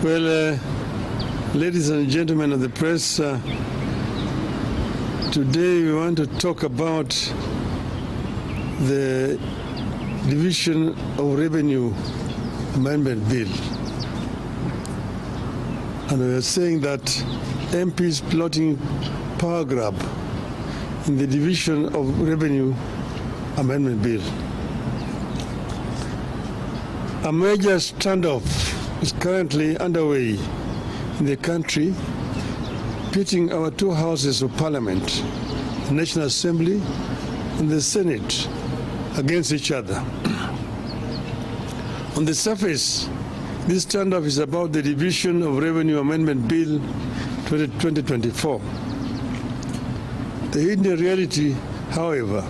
Well, ladies and gentlemen of the press, today we want to talk about the Division of Revenue Amendment Bill. And we are saying that MPs plotting power grab in the Division of Revenue Amendment Bill. A major standoff is currently underway in the country, pitting our two houses of parliament, the National Assembly and the Senate, against each other. On the surface, this standoff is about the Division of Revenue Amendment Bill 2024. The hidden reality, however,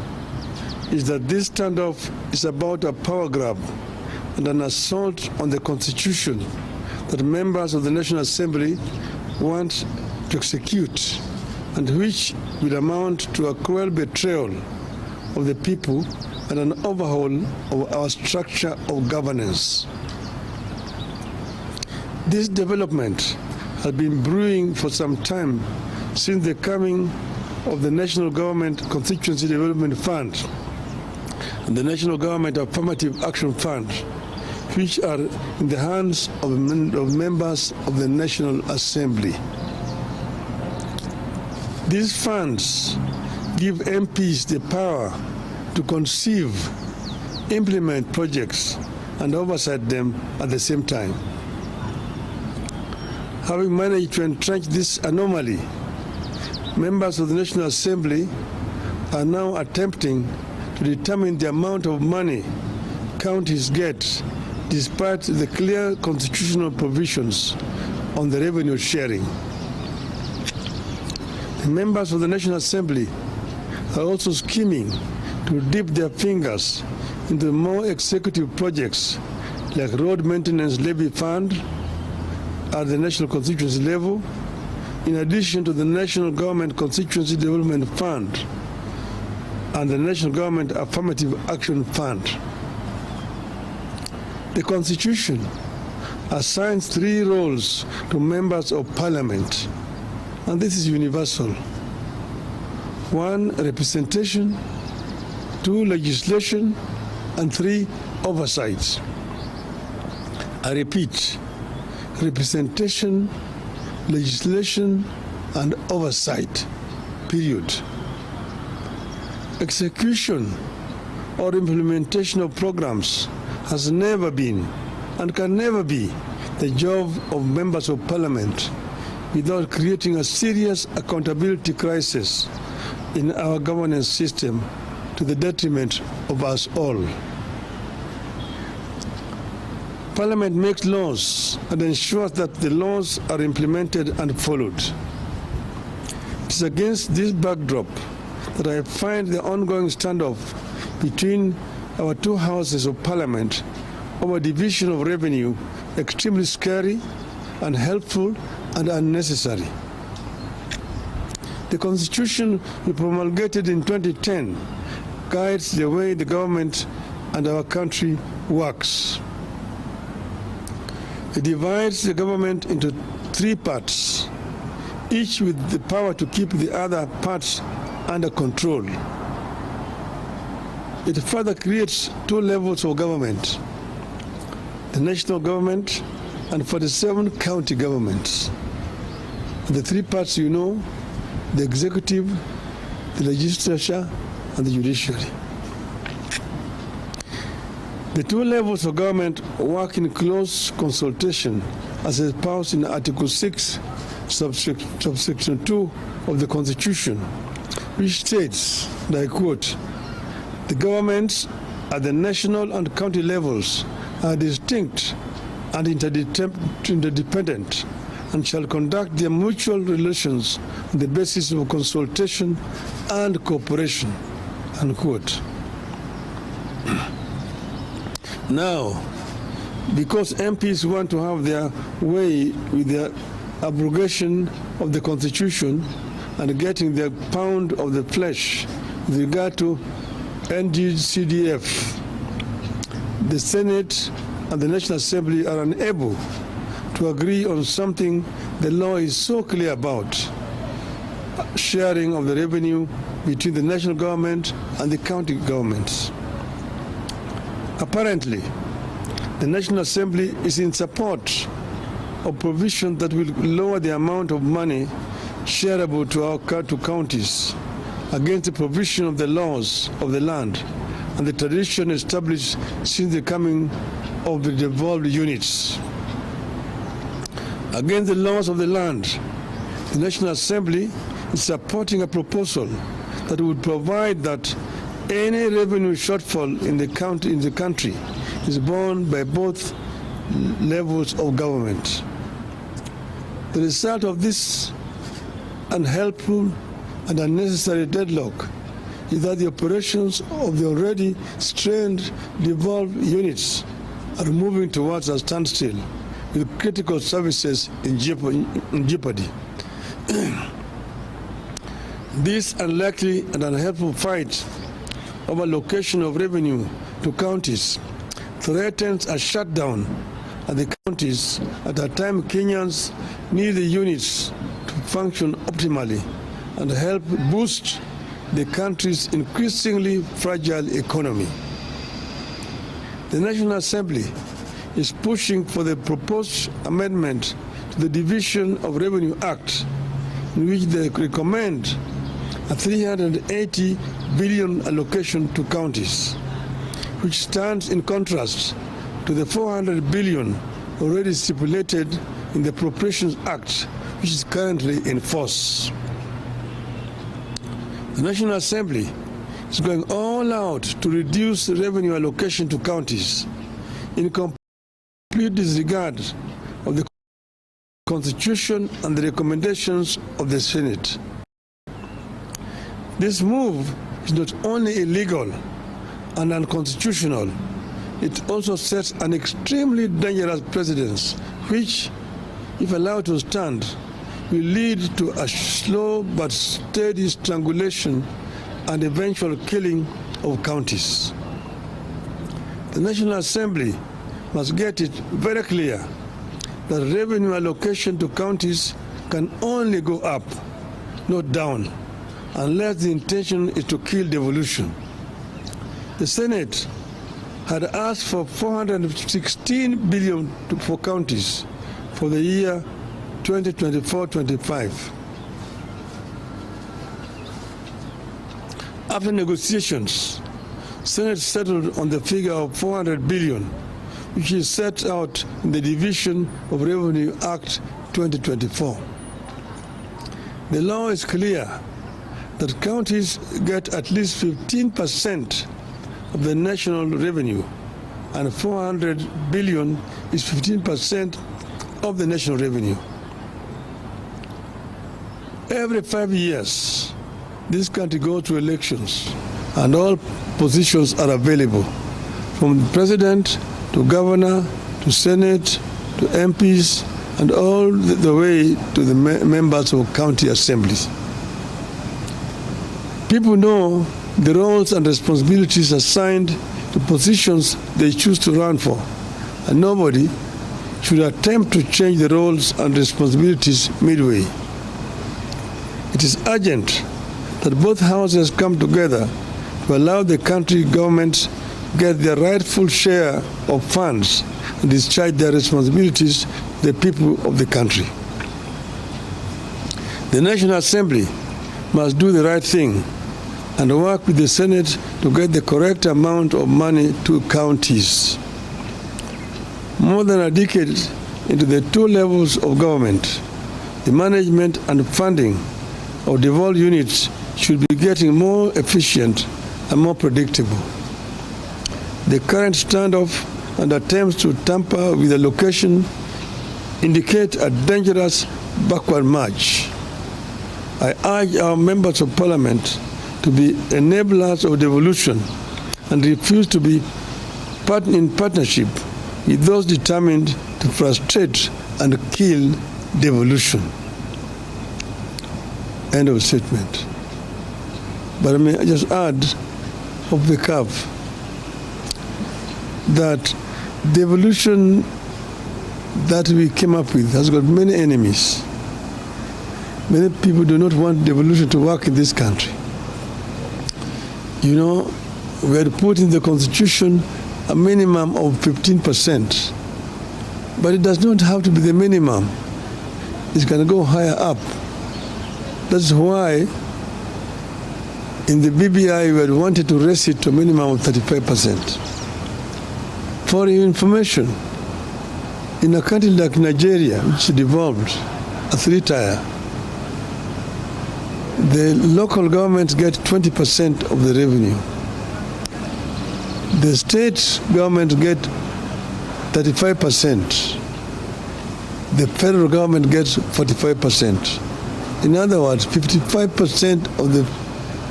is that this standoff is about a power grab and an assault on the Constitution that members of the National Assembly want to execute, and which will amount to a cruel betrayal of the people and an overhaul of our structure of governance. This development has been brewing for some time since the coming of the National Government Constituency Development Fund and the National Government Affirmative Action Fund, which are in the hands of members of the National Assembly. These funds give MPs the power to conceive, implement projects, and oversight them at the same time. Having managed to entrench this anomaly, members of the National Assembly are now attempting to determine the amount of money counties get, despite the clear constitutional provisions on the revenue sharing. The members of the National Assembly are also scheming to dip their fingers into more executive projects like road maintenance levy fund at the national constituency level, in addition to the National Government Constituency Development Fund and the National Government Affirmative Action Fund. The Constitution assigns 3 roles to members of Parliament, and this is universal. 1, representation; 2, legislation; and 3, oversight. I repeat, representation, legislation, and oversight, period. Execution or implementation of programs has never been and can never be the job of members of Parliament without creating a serious accountability crisis in our governance system to the detriment of us all. Parliament makes laws and ensures that the laws are implemented and followed. It is against this backdrop that I find the ongoing standoff between our two houses of Parliament over division of revenue extremely scary, unhelpful, and unnecessary. The Constitution we promulgated in 2010 guides the way the government and our country works. It divides the government into 3 parts, each with the power to keep the other parts under control. It further creates 2 levels of government: the national government and 47 county governments. The 3 parts you know: the executive, the legislature, and the judiciary. The 2 levels of government work in close consultation as espoused in Article 6, subsection 2 of the Constitution, which states, and I quote, "The governments at the national and county levels are distinct and interdependent and shall conduct their mutual relations on the basis of consultation and cooperation," unquote. Now, because MPs want to have their way with the abrogation of the Constitution and getting their pound of the flesh with regard to NGCDF, the Senate and the National Assembly are unable to agree on something the law is so clear about: sharing of the revenue between the national government and the county governments. Apparently, the National Assembly is in support of provision that will lower the amount of money shareable to counties against the provision of the laws of the land and the tradition established since the coming of the devolved units. Against the laws of the land, the National Assembly is supporting a proposal that would provide that any revenue shortfall in the country is borne by both levels of government. The result of this unhelpful and unnecessary deadlock is that the operations of the already strained devolved units are moving towards a standstill, with critical services in jeopardy. This unlikely and unhelpful fight over allocation of revenue to counties threatens a shutdown at the counties at a time Kenyans need the units to function optimally and help boost the country's increasingly fragile economy. The National Assembly is pushing for the proposed amendment to the Division of Revenue Act, in which they recommend a 380 billion allocation to counties, which stands in contrast to the 400 billion already stipulated in the Appropriations Act, which is currently in force. The National Assembly is going all out to reduce revenue allocation to counties in complete disregard of the Constitution and the recommendations of the Senate. This move is not only illegal and unconstitutional, it also sets an extremely dangerous precedent, which, if allowed to stand, will lead to a slow but steady strangulation and eventual killing of counties. The National Assembly must get it very clear that revenue allocation to counties can only go up, not down, unless the intention is to kill devolution. The Senate had asked for 416 billion for counties for the year 2024-25. After negotiations, Senate settled on the figure of 400 billion, which is set out in the Division of Revenue Act 2024. The law is clear that counties get at least 15% of the national revenue, and 400 billion is 15% of the national revenue. Every 5 years, this country goes to elections, and all positions are available, from the president to governor to Senate to MPs, and all the way to the members of county assemblies. People know the roles and responsibilities assigned to positions they choose to run for, and nobody should attempt to change the roles and responsibilities midway. It is urgent that both houses come together to allow the country governments get their rightful share of funds and discharge their responsibilities to the people of the country. The National Assembly must do the right thing and work with the Senate to get the correct amount of money to counties. More than a decade into the two levels of government, the management and funding of devolved units should be getting more efficient and more predictable. The current standoff and attempts to tamper with allocation indicate a dangerous backward march. I urge our members of parliament to be enablers of devolution and refuse to be in partnership with those determined to frustrate and kill devolution. End of statement. But I may just add off the cuff that devolution that we came up with has got many enemies. Many people do not want devolution to work in this country. You know, we had put in the Constitution a minimum of 15%, but it does not have to be the minimum. It can go higher up. That's why in the BBI we had wanted to raise it to a minimum of 35%. For your information, in a country like Nigeria, which devolved a three-tier, the local governments get 20% of the revenue. The state government get 35%. The federal government gets 45%. In other words, 55% of the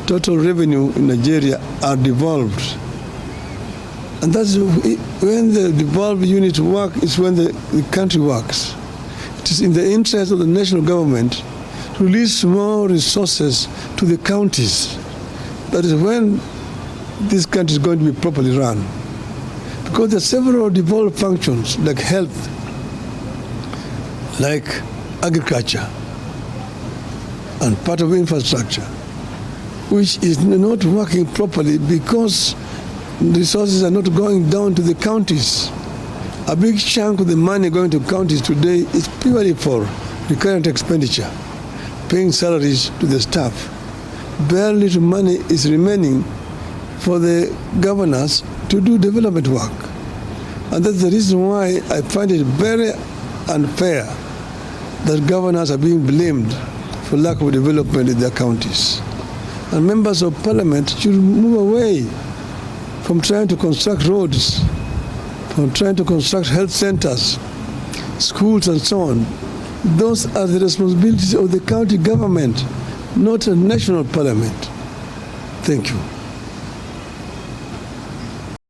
total revenue in Nigeria are devolved. And that's when the devolved units work, is when the country works. It is in the interest of the national government to release more resources to the counties. That is when this country is going to be properly run. Because there are several devolved functions like health, like agriculture, and part of infrastructure, which is not working properly because resources are not going down to the counties. A big chunk of the money going to counties today is purely for recurrent expenditure, paying salaries to the staff. Very little money is remaining for the governors to do development work. And that's the reason why I find it very unfair that governors are being blamed for lack of development in their counties. And members of parliament should move away from trying to construct roads, from trying to construct health centers, schools and so on. Those are the responsibilities of the county government, not a national parliament. Thank you.